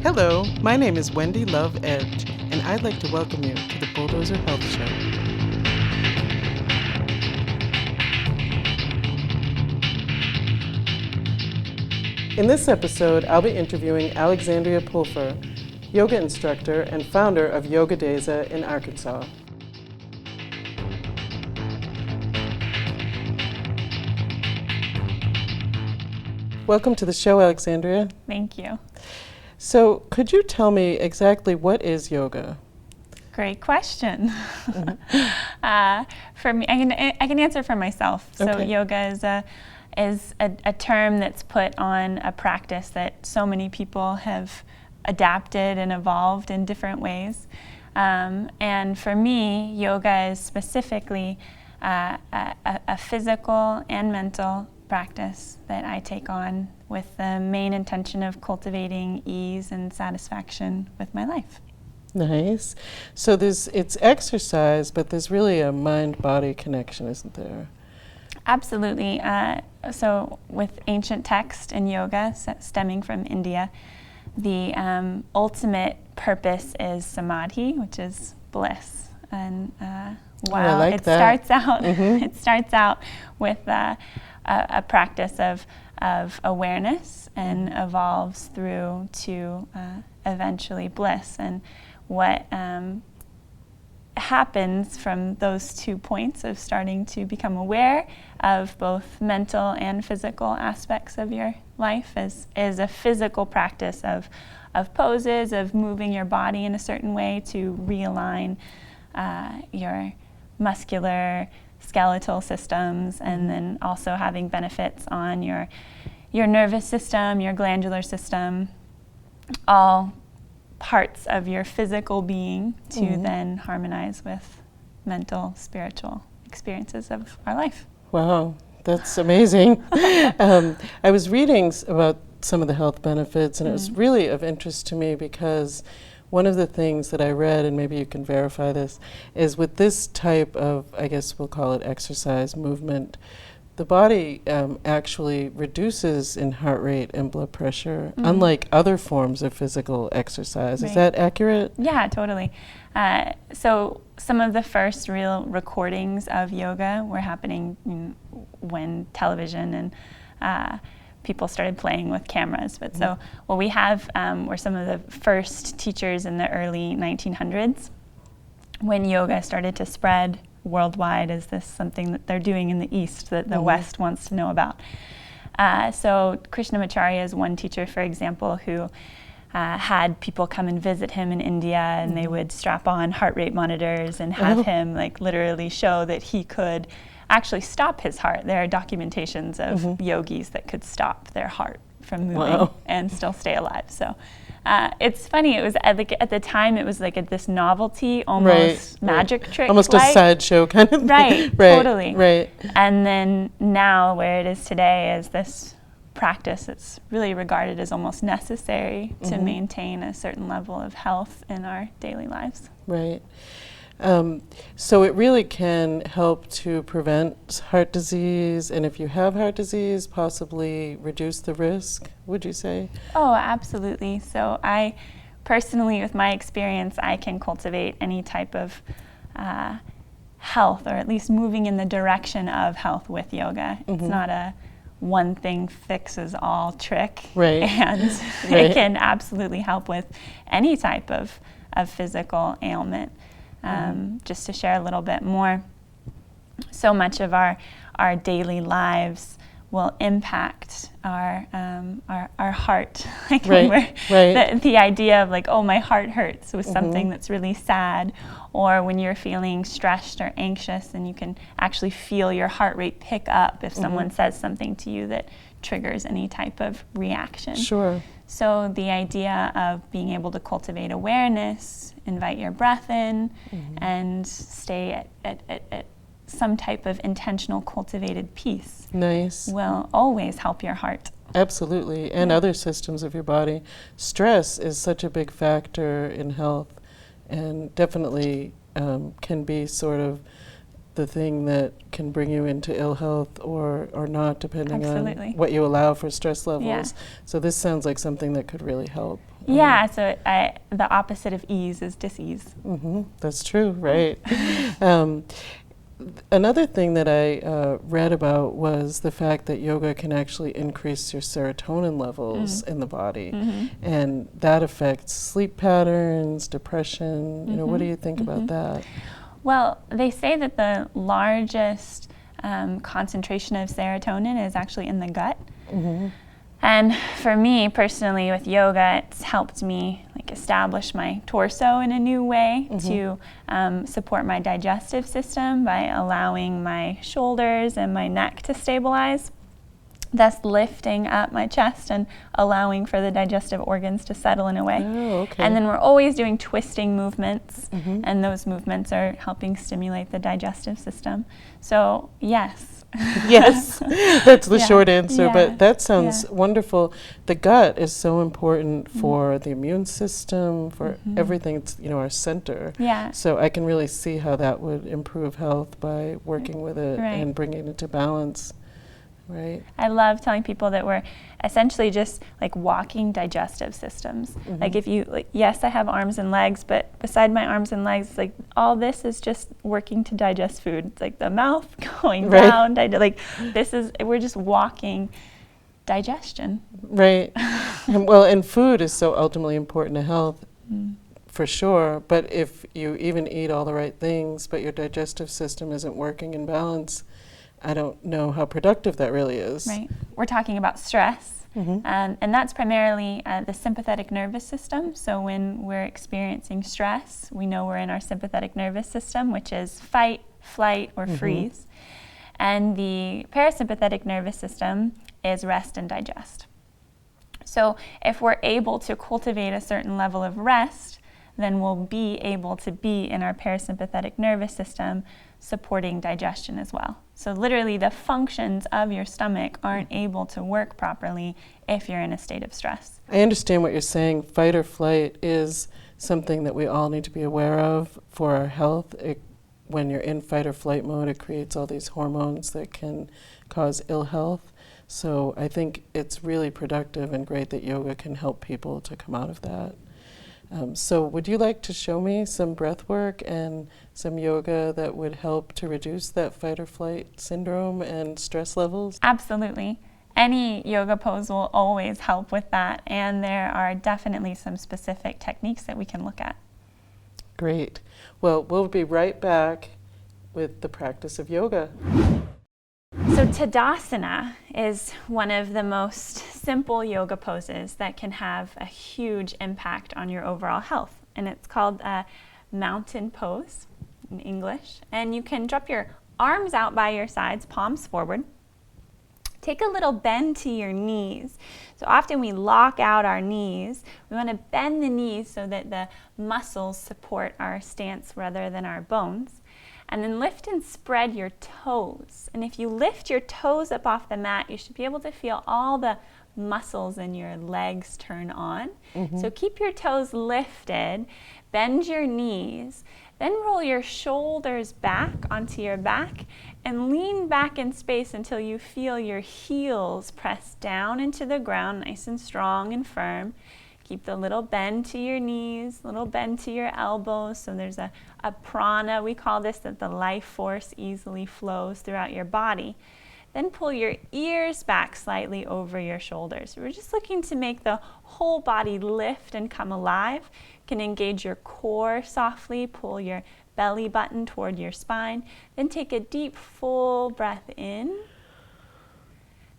Hello, my name is Wendy Love Edge, and I'd like to welcome you to the Bulldozer Health Show. In this episode, I'll be interviewing Alexandria Pulfur, yoga instructor and founder of Yoga Deza in Arkansas. Welcome to the show, Alexandria. Thank you. So, could you tell me exactly what is yoga? Great question. For me, I can answer for myself. So, Okay. yoga is a term that's put on a practice that so many people have adapted and evolved in different ways. And for me, yoga is specifically a physical and mental practice that I take on with the main intention of cultivating ease and satisfaction with my life. Nice. So it's exercise, but there's really a mind-body connection, isn't there? Absolutely. So with ancient text and yoga stemming from India, the ultimate purpose is samadhi, which is bliss. And while like that. it starts out with a practice of awareness and evolves through to eventually bliss. And what happens from those 2 points of starting to become aware of both mental and physical aspects of your life is a physical practice of poses, of moving your body in a certain way to realign your muscular, skeletal systems, and then also having benefits on your nervous system, your glandular system, all parts of your physical being to then harmonize with mental, spiritual experiences of our life. Wow, that's amazing. I was reading about some of the health benefits, and it was really of interest to me because one of the things that I read, and maybe you can verify this, is with this type of, I guess we'll call it exercise, movement, the body actually reduces in heart rate and blood pressure, unlike other forms of physical exercise. Right. Is that accurate? Yeah, totally. So some of the first real recordings of yoga were happening when television and people started playing with cameras. But so what we have were some of the first teachers in the early 1900s when yoga started to spread worldwide. Is this something that they're doing in the East that the West wants to know about? So Krishnamacharya is one teacher, for example, who had people come and visit him in India, and they would strap on heart rate monitors and have him like literally show that he could actually stop his heart. There are documentations of yogis that could stop their heart from moving and still stay alive. So it's funny. It was at the time it was like this novelty, almost magic trick, almost a sideshow kind of thing. Right, totally. Right. And then now, where it is today, is this practice that's really regarded as almost necessary to maintain a certain level of health in our daily lives. Right. So it really can help to prevent heart disease, and if you have heart disease, possibly reduce the risk, would you say? Oh, absolutely. So I personally, with my experience, I can cultivate any type of health, or at least moving in the direction of health with yoga. It's not a one thing fixes all trick. Right. And it can absolutely help with any type of physical ailment. Just to share a little bit more, so much of our daily lives will impact our heart. Like the idea of like, oh, my heart hurts with something that's really sad, or when you're feeling stressed or anxious, and you can actually feel your heart rate pick up if someone says something to you that triggers any type of reaction. Sure. So the idea of being able to cultivate awareness, invite your breath in, and stay at some type of intentional cultivated peace will always help your heart. Absolutely, and other systems of your body. Stress is such a big factor in health, and definitely can be sort of the thing that can bring you into ill health or not, depending on what you allow for stress levels. So this sounds like something that could really help Yeah, so the opposite of ease is dis-ease. That's true, right. Another thing that I read about was the fact that yoga can actually increase your serotonin levels in the body, and that affects sleep patterns, depression. You know, what do you think about that? Well, they say that the largest concentration of serotonin is actually in the gut. And for me personally, with yoga, it's helped me like establish my torso in a new way to support my digestive system by allowing my shoulders and my neck to stabilize, thus lifting up my chest and allowing for the digestive organs to settle in a way. Oh, okay. And then we're always doing twisting movements, and those movements are helping stimulate the digestive system. So yes. Yes, that's the short answer, Yeah. but that sounds wonderful. The gut is so important for the immune system, for everything. It's, you know, our center. Yeah. So I can really see how that would improve health by working with it and bringing it to balance. Right. I love telling people that we're essentially just like walking digestive systems. Like if you, like, yes, I have arms and legs, but beside my arms and legs, like all this is just working to digest food. It's like the mouth going down, like this is, we're just walking digestion. Right. And food is so ultimately important to health, for sure. But if you even eat all the right things, but your digestive system isn't working in balance, I don't know how productive that really is. Right. We're talking about stress, and that's primarily the sympathetic nervous system. So when we're experiencing stress, we know we're in our sympathetic nervous system, which is fight, flight, or freeze. And the parasympathetic nervous system is rest and digest. So if we're able to cultivate a certain level of rest, then we'll be able to be in our parasympathetic nervous system supporting digestion as well. So literally the functions of your stomach aren't able to work properly if you're in a state of stress. I understand what you're saying. Fight or flight is something that we all need to be aware of for our health. When you're in fight or flight mode, it creates all these hormones that can cause ill health. So I think it's really productive and great that yoga can help people to come out of that. So would you like to show me some breath work and some yoga that would help to reduce that fight or flight syndrome and stress levels? Absolutely. Any yoga pose will always help with that, and there are definitely some specific techniques that we can look at. Great. Well, we'll be right back with the practice of yoga. So Tadasana is one of the most simple yoga poses that can have a huge impact on your overall health. And it's called a mountain pose in English. And you can drop your arms out by your sides, palms forward. Take a little bend to your knees. So often we lock out our knees. We want to bend the knees so that the muscles support our stance rather than our bones. And then lift and spread your toes. And if you lift your toes up off the mat, you should be able to feel all the muscles in your legs turn on. So keep your toes lifted, bend your knees, then roll your shoulders back onto your back and lean back in space until you feel your heels press down into the ground, nice and strong and firm. Keep the little bend to your knees, little bend to your elbows. So there's a prana, we call this, that the life force easily flows throughout your body. Then pull your ears back slightly over your shoulders. We're just looking to make the whole body lift and come alive. You can engage your core softly, pull your belly button toward your spine. Then take a deep, full breath in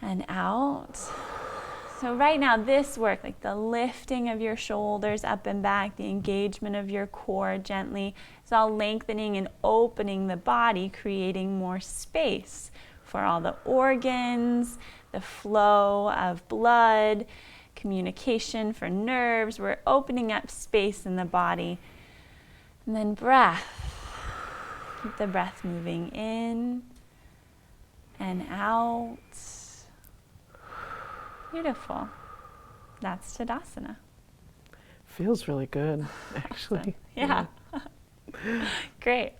and out. So right now, this work, like the lifting of your shoulders up and back, the engagement of your core gently, is all lengthening and opening the body, creating more space for all the organs, the flow of blood, communication for nerves. We're opening up space in the body. And then breath. Keep the breath moving in and out. Beautiful. That's Tadasana. Feels really good, actually. Yeah. Great.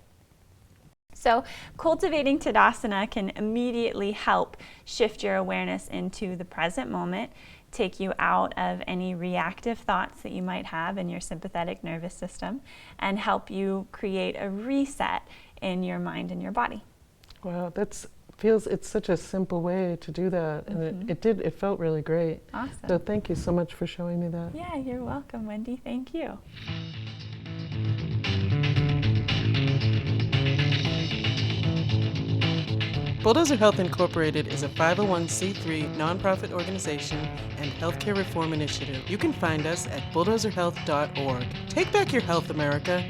So cultivating Tadasana can immediately help shift your awareness into the present moment, take you out of any reactive thoughts that you might have in your sympathetic nervous system and help you create a reset in your mind and your body. Wow, it's such a simple way to do that, and it felt really great. Awesome. So thank you so much for showing me that. Yeah, you're welcome, Wendy. Thank you. Bulldozer Health Incorporated is a 501c3 nonprofit organization and healthcare reform initiative. You can find us at bulldozerhealth.org. Take back your health, America.